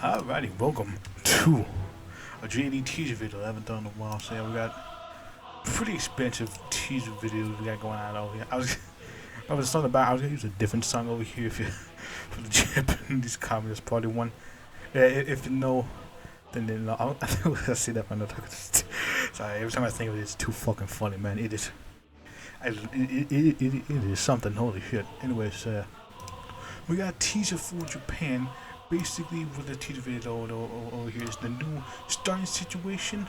Alrighty, welcome to a JD teaser video I haven't done in a while. So yeah, we got pretty expensive teaser videos we got going on over here. I was talking about I was gonna use a different song over here if you, for the Japanese Communist Party one. Yeah, if you know, then I think I'll see that when I talk. Sorry, every time I think of it, it's too fucking funny, man. It is. It is something. Holy shit. Anyways, we got a teaser for Japan. Basically, with the teaser video over here is the new starting situation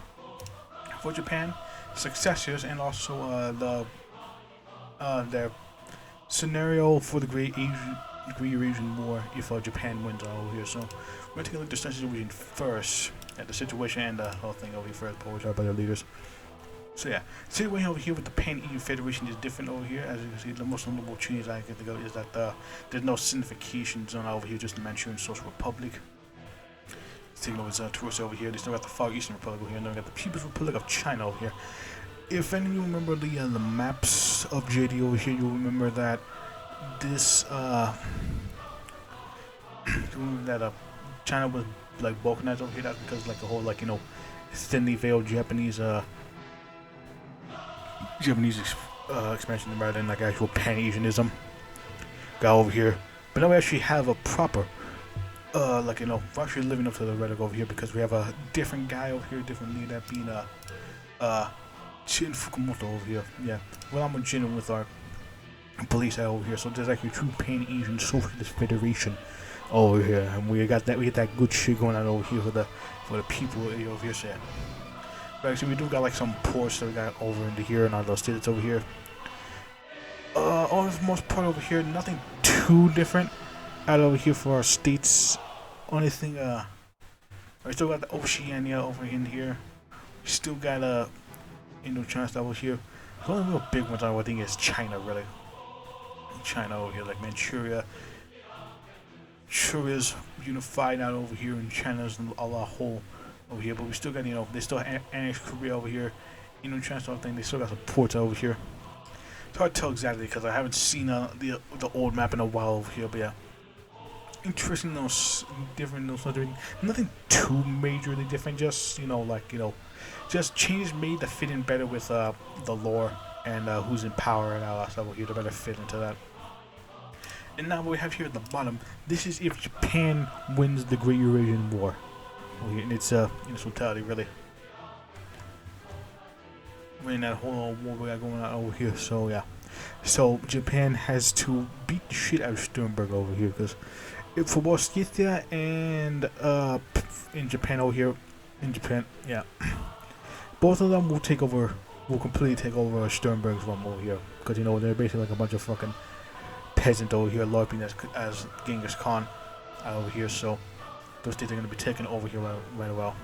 for Japan, successors, and also their scenario for the Great Eurasian War if Japan wins over here. So we're gonna take a look at the starting situation first, at the situation and the whole thing over here first, posed by the leaders. So yeah, the situation over here with the Pan-EU Federation is different over here. As you can see, the most notable change I can think of is that there's no signification zone over here, just the Manchurian Social Republic. Taking over tourists over here. They still got the Far Eastern Republic over here, and then we got the People's Republic of China over here. If any of you remember the maps of JD over here, you'll remember that this China was like balkanized over here. That's because like the whole thinly veiled Japanese expansion rather than like actual Pan-Asianism guy over here. But now we actually have a proper we're actually living up to the rhetoric over here because we have a different guy over here, different leader, that being Shin Fukumoto over here. Yeah, well, I'm joining with our police over here, so there's actually a true Pan-Asian Socialist Federation over here, and we get that good shit going on over here for the people over here. So yeah. But actually, we do got like some ports that we got over into here and all those states over here. On the most part over here, nothing too different out over here for our states. Only thing, we still got the Oceania over in here. We still got Indochina stuff over here. The only real big ones I think is China, really. China over here, like Manchuria. Manchuria's unified out over here, and China's a whole over here, but we still got, they still annexed Korea over here, China stuff thing. They still got some ports over here. It's hard to tell exactly because I haven't seen the old map in a while over here, but yeah. Interesting, different, nothing too majorly different, just, just changes made to fit in better with the lore and who's in power and all that stuff over here to better fit into that. And now what we have here at the bottom, this is if Japan wins the Great Eurasian War. And it's in its totality, really. Winning that whole war we got going on over here, so yeah. So Japan has to beat the shit out of Sternberg over here, because for both Scythia and in Japan over here, yeah, both of them will completely take over Sternberg's realm over here, because they're basically like a bunch of fucking peasant over here, LARPing as Genghis Khan over here, so those states are going to be taken over here right well.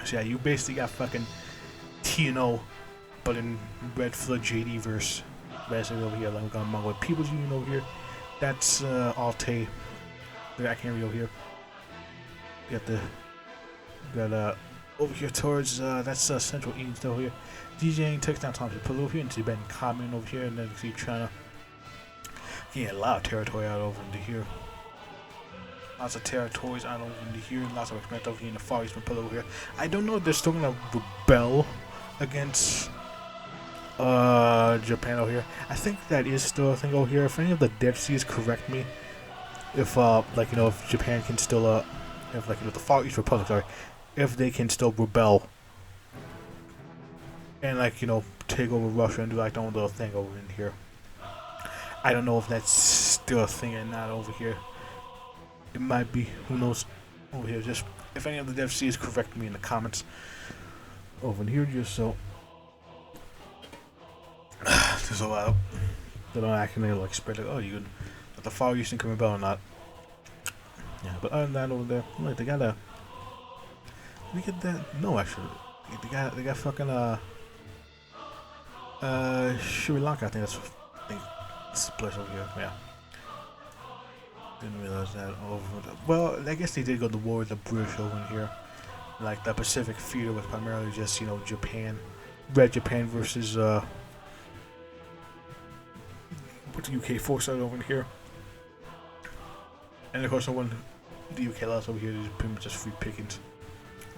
So yeah, you basically got fucking TNO, but in Red Flood JD verse, basically over here, like we got Mongol People's Union over here. That's Altai. I can't read over here. We got over here towards that's Central East over here. DJing takes down Thompson Put over here into Tibetan Commune over here, and then you see China. Yeah, a lot of territory out over into here. Lots of territories out over into here, lots of expense over here in the Far Eastern Republic over here. I don't know if they're still gonna rebel against Japan over here. I think that is still a thing over here. If any of the Dead Seas correct me, if if Japan can still if the Far East Republic, sorry, if they can still rebel and take over Russia and do like their own little thing over in here. I don't know if that's still a thing or not over here. It might be, who knows, over here. Just if any of the Dev Seas correct me in the comments over in here, just so there's a lot they don't actually spread like, oh, you could let the Far Eastern come rebel or not. Yeah, but other than that over there, they got we get that, no, actually they got fucking Sri Lanka. I think that's the place over here. Yeah. Didn't realize that well, I guess they did go to war with the British over in here. Like the Pacific theater was primarily just, Japan, Red Japan versus what the UK force out over in here. And of course, when the UK laws over here is pretty much just free pickings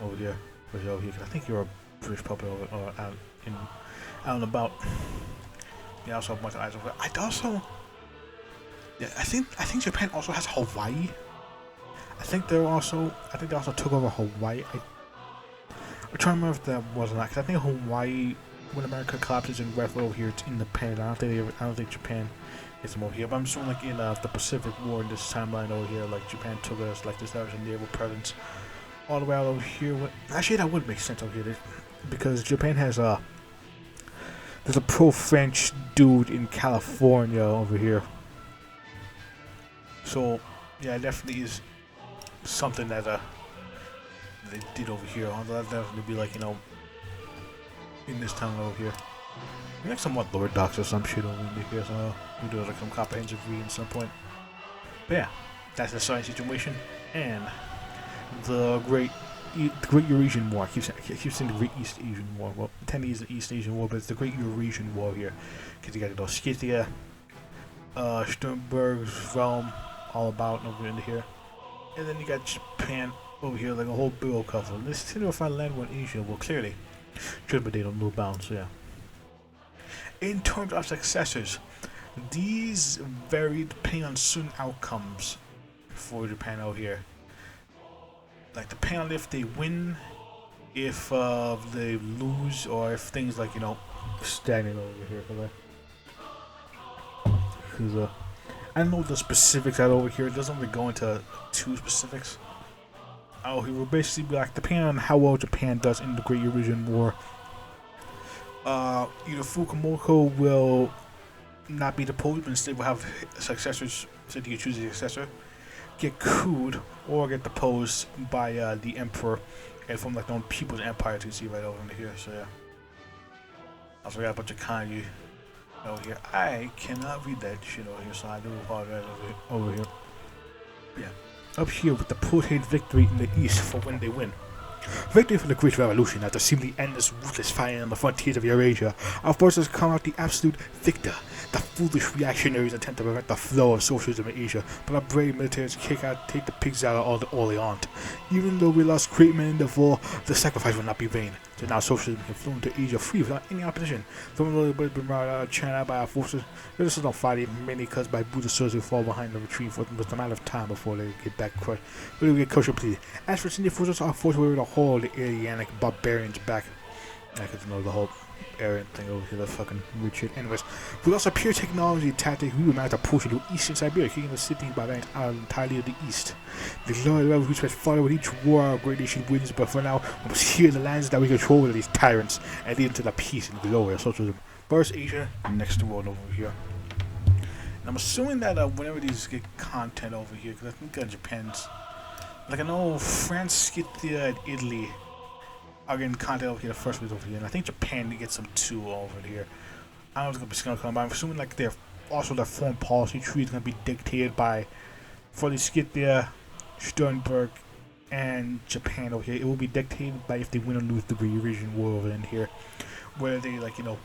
over there. Over here, 'cause I think you're a British puppet over or out and about. Yeah, also have a bunch of eyes over there. I'd also, yeah, I think Japan also has Hawaii. I think they also took over Hawaii. I'm trying to remember if that was or not, because I think Hawaii, when America collapses and left over here, it's independent. I don't think Japan is over here. But I'm assuming like in the Pacific War in this timeline over here, like Japan took us, like this was a naval presence all the way out over here. Actually, that would make sense over here, because Japan has there's a pro-French dude in California over here. So yeah, it definitely is something that they did over here. Although that definitely be like, you know, in this town over here. Maybe like somewhat lower docks or some shit over here, so we do like some comprehensive reading at some point. But yeah, that's the science situation. And the Great Eurasian War. I keep saying the Great East Asian War. Well, technically it's the East Asian War, but it's the Great Eurasian War here. Because you got, you know, Scythia, Sternberg's realm, all about over into here. And then you got Japan over here, like a whole big old couple. This signified land war in Asia. Well, clearly, but they don't know bounds, so yeah. In terms of successors, these vary depending on certain outcomes for Japan over here. Like, depending on if they win, if they lose, or if things like, you know, stagnant over here. Because I don't know the specifics out over here. It doesn't really go into too specifics. Oh, he will basically be like, depending on how well Japan does in the Great Eurasian War, either Fukumoto will not be deposed, but instead will have successors, so you can choose a successor, get couped, or get deposed by the emperor, and from like the People's Empire, as you can see right over here. So yeah. Also got a bunch of kanji over here. I cannot read that shit over here, so I do apologize over here. Yeah. Up here with the portrayed victory in the east for when they win. Victory for the Great Revolution after seemingly endless ruthless fighting on the frontiers of Eurasia. Our forces come out the absolute victor. The foolish reactionaries attempt to prevent the flow of socialism in Asia, but our brave militaries take the pigs out of all the Orleans. Even though we lost great men in the war, the sacrifice will not be vain. So now socialism can flow into Asia free without any opposition. Though a little bit been routed out of China by our forces, there is no fighting, many cuts by Buddhist soldiers who fall behind the retreat for a matter of time before they get back crushed. But we get crushed completely. As for Indian forces, our forces were able to hold the Arianic barbarians back. I could know the whole Aryan thing over here, the fucking weird shit. Anyways, with also pure technology tactic, we managed to push into eastern Siberia, kicking the city barbarians out entirely of the east. The glory level we spread farther with each war our great nation wins, but for now, we must hear the lands that we control with these tyrants and lead them to the peace and glory of socialism. First Asia, next world over here. And I'm assuming that whenever these get content over here, because I think Japan's, like I know France, Scythia, and Italy are getting content over here, the first ones over here, and I think Japan gets some too over here. I don't know if it's gonna come by. I'm assuming like their foreign policy tree is gonna be dictated by, for the Scythia, Sternberg, and Japan over here. It will be dictated by if they win or lose the Eurasian War over in here, where they, like, you know,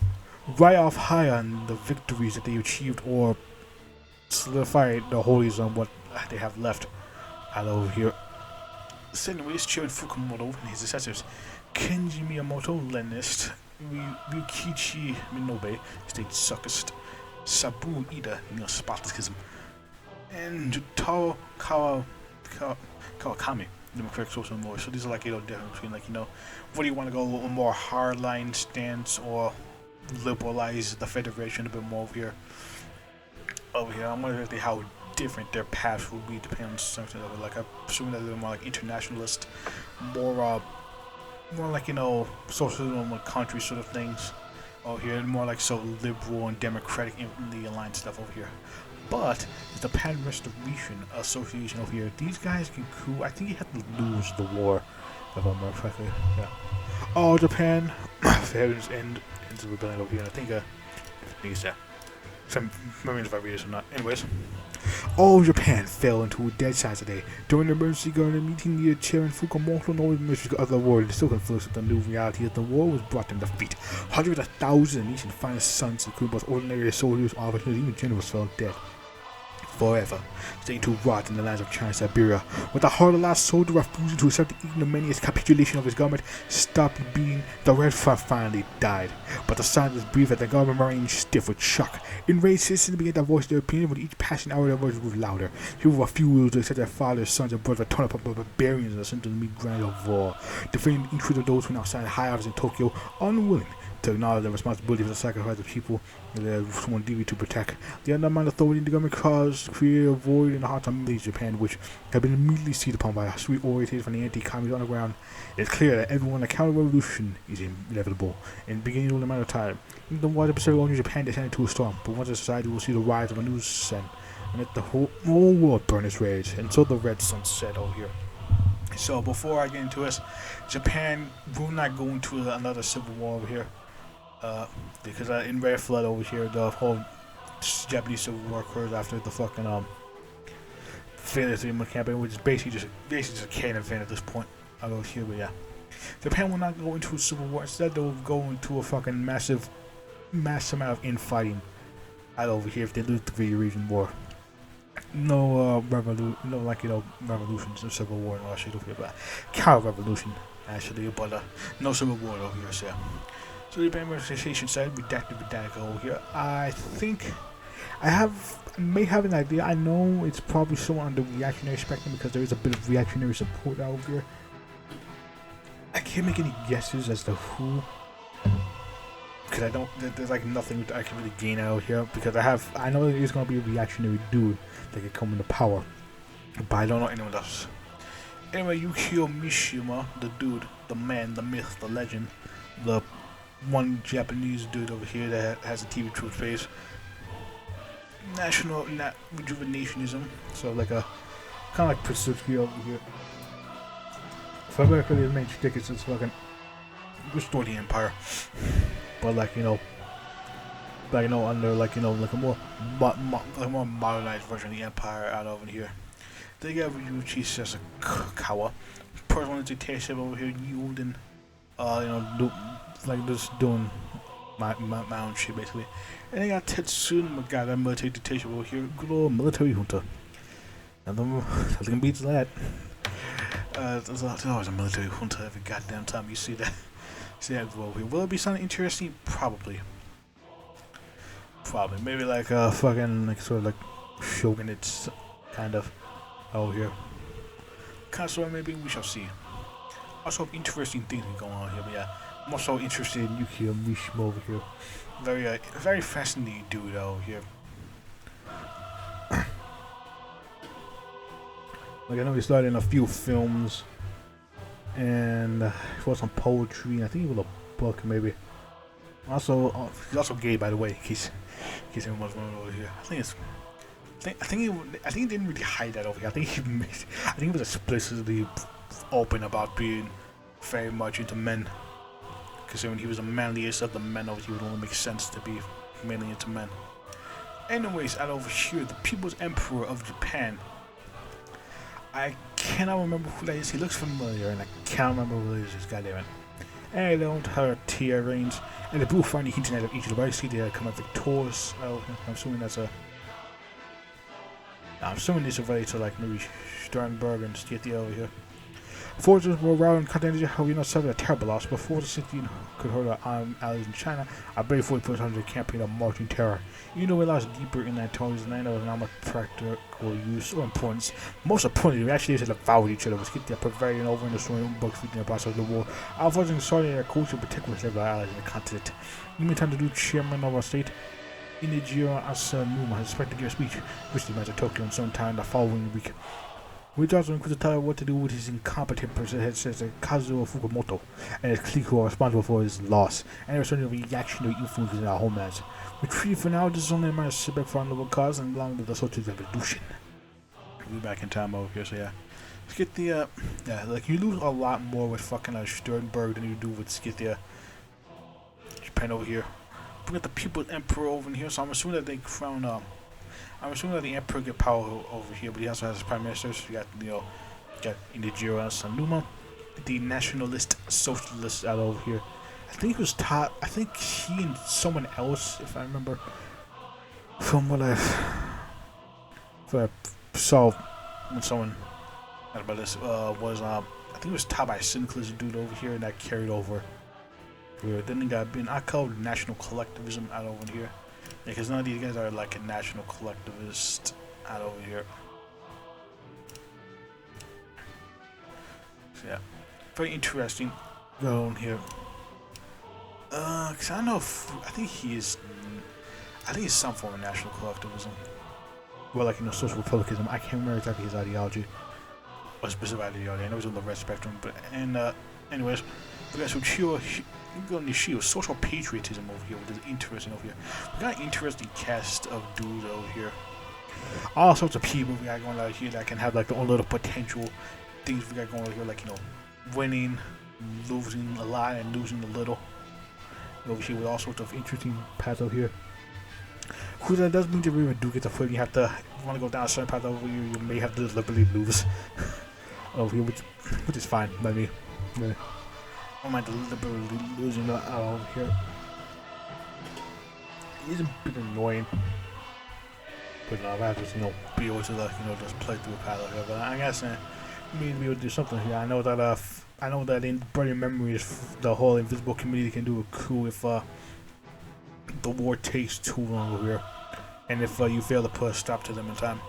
ride off high on the victories that they achieved or solidify the holies on what they have left out over here. Anyways, cheering Fukumoto and his successors, Kenji Miyamoto, Leninist, Ryukichi Minobe, state suckist, Sabu Ida, Neo-Spartacism, and Jutaro Kawakami, Democratic Social War. So these are like, you know, different between, like, you know, what do you want to go a little more hardline stance or liberalize the Federation a bit more over here. I'm wondering how different their paths would be depending on something of it. Like, I'm assuming that they're more like internationalist, more like, you know, socialism country sort of things over here, and more like so liberal and democratic in the aligned stuff over here. But the Pan Restoration Association over here, these guys can coup. I think you have to lose the war, if I'm not correctly. Yeah. Oh, Japan, failures ends the rebellion over here. And I think some memories if I read this or not. Anyways. All Japan fell into a dead silence today. During the emergency government meeting near Chairman Fukumoto, no administration of the war, and still conflicts with the new reality that the war was brought to defeat. Hundreds of thousands of nation's finest sons, including both ordinary soldiers, officers, and even generals, fell dead. forever, staying to rot in the lands of China and Siberia. With the heart of the last soldier refusing to accept the ignominious capitulation of his government, stopped being, the Red Front finally died. But the silence was brief as the government remained stiff with shock. Enraged citizens began to voice their opinion, with each passing hour their voices grew louder. People refused to accept their fathers, sons, and brothers torn up by barbarians and sent to meet grand of war, defending the interests of those who now sat in high office in Tokyo, unwilling to acknowledge the responsibility for the sacrifice of people that someone duty to protect. The undermined authority in the government created a void in the hearts of millions of Japan, which had been immediately seized upon by sweet orators from the anti-communist underground. It's clear that everyone a counter-revolution is inevitable, and beginning in a matter of time. The wider Pacific Ocean Japan descended to a storm, but once a society will see the rise of a new sun, and let the whole world burn its rage, and so the red sun set over here. So before I get into this, Japan will not go into another civil war over here. Because in Red Flood over here, the whole Japanese Civil War occurs after the fucking failure of the campaign, which is basically just a can event at this point. I'll go here, but yeah, Japan will not go into a civil war. Instead, they'll go into a fucking mass amount of infighting out over here if they lose the Eurasian War. No revolutions or civil war in Russia, but counter-revolution actually, but no civil war over here. So. So the Japan Administration said, redacted over here. I think I may have an idea. I know it's probably somewhat on the reactionary spectrum because there is a bit of reactionary support out here. I can't make any guesses as to who, because there's like nothing I can really gain out here because I know it's gonna be a reactionary dude that can come into power, but I don't know anyone else. Anyway, Yukio Mishima, the dude, the man, the myth, the legend, the one Japanese dude over here that has a TV truth face. National rejuvenationism, so like a kind of like Priscilla over here. For America, his main shtick is just fucking restore the empire, but under like a more modernized version of the empire out over here. They got Ryuichi Sasakawa, personal dictatorship over here, yielding, like just doing my own shit basically. And they got Tetsun Magata, military dictatorship over here, good old military junta. Nothing beats that. There's always a military junta every goddamn time you see that. Over here. Will it be something interesting? Probably. Maybe like a fucking sort of like shogunate kind of over here. Kind of sort of maybe we shall see. Also interesting things going on here, but yeah. I'm also interested in Yukio Mishima over here. Very fascinating dude over here. Like I know he started in a few films, and he wrote some poetry. And I think he wrote a book, maybe. Also, he's also gay, by the way. In case anyone's wondering over here. I think he didn't really hide that over here. I think he was explicitly open about being very much into men. Considering he was the manliest of the men over here, it would only make sense to be mainly into men. Anyways, out over here, the People's Emperor of Japan. I cannot remember who that is. He looks familiar, and I can't remember who it is. Goddamn it. And they don't have tear reigns, and the blue finally hinting at each of the right. See, they come out victorious. I'm assuming that's a. I'm assuming these are related to like maybe Sternberg and Scythia over here. Forces were routed in continental Helena suffered a terrible loss. Before the city could hurt our allies in China, a brave 40% campaign of marching terror. Even though we lost deeper in that Tony's land, there was not much practical use or importance. Most importantly, we actually used to devour each other, with Scythia prevailing over in the story books feeding the process of the war. Our forces started their culture, particularly our allies in the continent. In the meantime, the new chairman of our state, Inajiro Asanuma, has expected to give a speech, which he met at Tokyo in some time the following week. Which also includes a tell what to do with his incompetent predecessor Kazuo Fukumoto and his clique who are responsible for his loss and returning the reactionary influences in our homelands. Retreat for now, this is only a matter of setback for our noble cause and belonging to the Socialist Revolution. We'll be back in time over here, so yeah. Let's get the, like you lose a lot more with fucking Sternberg than you do with Scythia. Japan over here. We got the People's Emperor over in here, so I'm assuming that they crown, I'm assuming that the Emperor get power over here, but he also has his Prime Minister, so you got Inajiro Asanuma, the Nationalist Socialist out over here. I think he and someone else, if I remember, from what I've For saw when someone about this was I think it was taught by Cynicalist dude over here, and that carried over. Then they got I called national collectivism out over here, because none of these guys are like a national collectivist out over here. So yeah, very interesting going here. Cause I know I think he's some form of national collectivism. Well, like, you know, social republicanism. I can't remember exactly his ideology. Or specific ideology. I know he's on the red spectrum. But, anyways, we got some social patriotism over here, which is interesting over here. We got an interesting cast of dudes over here. All sorts of people we got going out here that can have, like, their own little potential things we got going over here, like, you know, winning, losing a lot, and losing a little. Over here with all sorts of interesting paths over here. Who that does mean that we do get the foot. You have to, if you want to go down a certain path over here, you may have to deliberately lose over here, which is fine by me. Yeah. I don't mind deliberately losing over here. It is a bit annoying, but I have to, you know, be able to, like, you know, just play through a path over here. But I guess we need to be able to do something here. I know that in Burning Memories, the whole Invisible Committee can do a coup if the war takes too long over here, and if you fail to put a stop to them in time,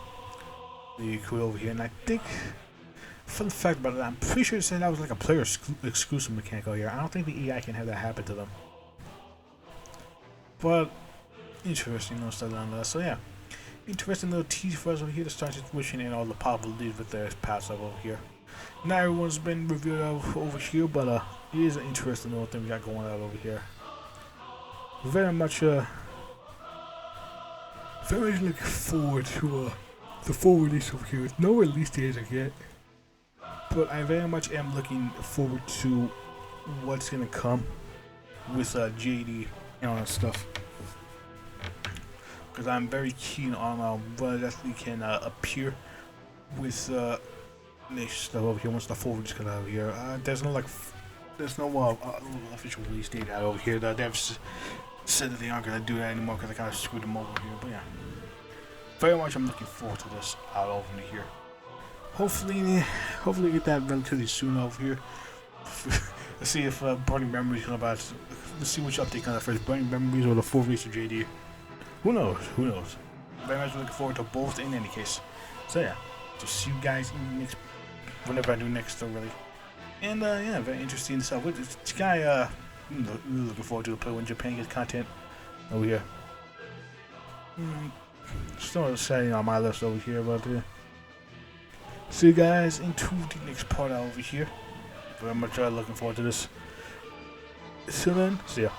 the coup over here. And I think, fun fact about it, I'm pretty sure it said that was like a player exclusive mechanic over here. I don't think the EI can have that happen to them. But interesting little stuff on that. So yeah, interesting little tease for us over here to start wishing in all the possibilities with their paths up over here. Not everyone's been reviewed over here, but it is an interesting little thing we got going on over here. Very much looking forward to the full release over here. No release date yet, but I very much am looking forward to what's gonna come with JD and all that stuff. Because I'm very keen on what actually can appear with next stuff over here once the full release comes out over here. There's no official release date out over here. The devs said that they aren't gonna do that anymore because I kind of screwed them over here. But yeah, very much I'm looking forward to this out over here. Hopefully get that relatively soon over here. Let's see if Burning Memories come about. Let's see which update comes out first, Burning Memories or the full release of JD. Who knows? Very much looking forward to both in any case. So yeah, just see you guys next, whenever I do next really. And yeah, very interesting stuff. This guy, really looking forward to the play when Japan gets content over here. Still setting on my list over here, but see you guys into the next part over here. Very much looking forward to this. So then, see ya.